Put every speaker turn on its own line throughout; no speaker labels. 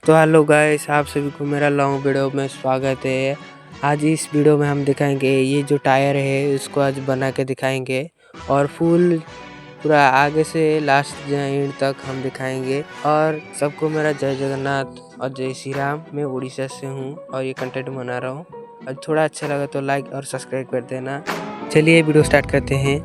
तो hello guys, आप सभी को मेरा लॉन्ग वीडियो में स्वागत है। आज इस वीडियो में हम दिखाएंगे ये जो टायर है इसको आज बना के दिखाएंगे और फुल पूरा आगे से लास्ट एंड तक हम दिखाएंगे। और सबको मेरा जय जगन्नाथ और जय श्री राम। मैं उड़ीसा से हूँ और ये कंटेंट बना रहा हूँ। और थोड़ा अच्छा लगा तो लाइक और सब्सक्राइब कर देना। चलिए वीडियो स्टार्ट करते हैं।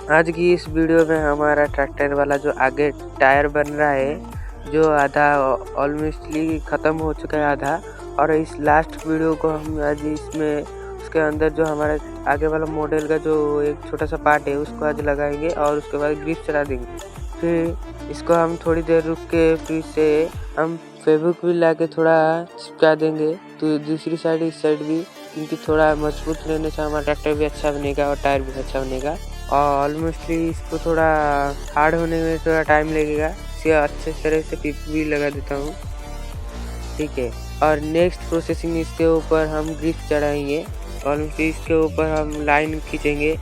आज की इस वीडियो में हमारा ट्रैक्टर वाला जो आगे टायर बन रहा है, जो आधा ऑलमोस्टली ख़त्म हो चुका है आधा, और इस लास्ट वीडियो को हम आज इसमें उसके अंदर जो हमारा आगे वाला मॉडल का जो एक छोटा सा पार्ट है उसको आज लगाएंगे और उसके बाद ग्रिप चढ़ा देंगे। फिर इसको हम थोड़ी देर रुक के फिर से हम फेविक्विक भी ला के थोड़ा चिपका देंगे, तो दूसरी साइड इस साइड भी, क्योंकि थोड़ा मजबूत रहने से हमारा ट्रैक्टर भी अच्छा बनेगा और टायर भी अच्छा बनेगा। और ऑलमोस्टली इसको थोड़ा हार्ड होने में थोड़ा टाइम लगेगा, इसे अच्छे तरह से टिप भी लगा देता हूँ, ठीक है। और नेक्स्ट प्रोसेसिंग इसके ऊपर हम ग्रिप चढ़ाएंगे। ऑलमोस्टली इसके ऊपर हम लाइन खींचेंगे,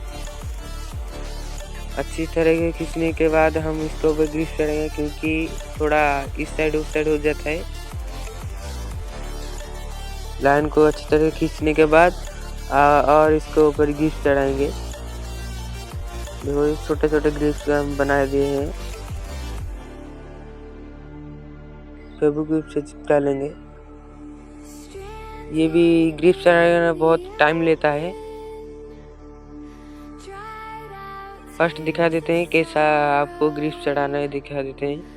अच्छी तरह के खींचने के बाद हम इसके ऊपर ग्रिप चढ़ाएंगे, क्योंकि थोड़ा इस साइड उस साइड हो जाता है। लाइन को अच्छी तरह खींचने के बाद और इसके ऊपर ग्रिप चढ़ाएंगे। देखो छोटे छोटे ग्रिप्स हम बना दिए हैं, फेविक्विक से चिपका लेंगे। ये भी ग्रिप चढ़ाना बहुत टाइम लेता है। फर्स्ट दिखा देते हैं कैसा आपको ग्रिप चढ़ाना है, दिखा देते हैं।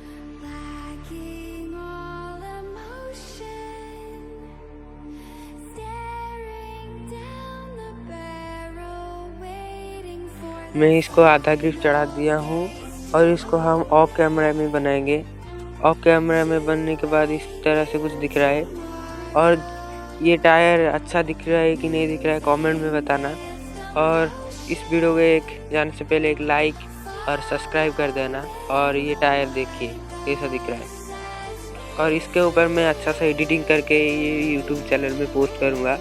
मैं इसको आधा ग्रिप चढ़ा दिया हूँ और इसको हम ऑफ कैमरा में बनाएंगे। ऑफ कैमरा में बनने के बाद इस तरह से कुछ दिख रहा है। और ये टायर अच्छा दिख रहा है कि नहीं दिख रहा है कमेंट में बताना। और इस वीडियो को जाने से पहले एक लाइक और सब्सक्राइब कर देना। और ये टायर देखिए कैसा दिख रहा है। और इसके ऊपर मैं अच्छा सा एडिटिंग करके ये यूट्यूब चैनल में पोस्ट करूँगा।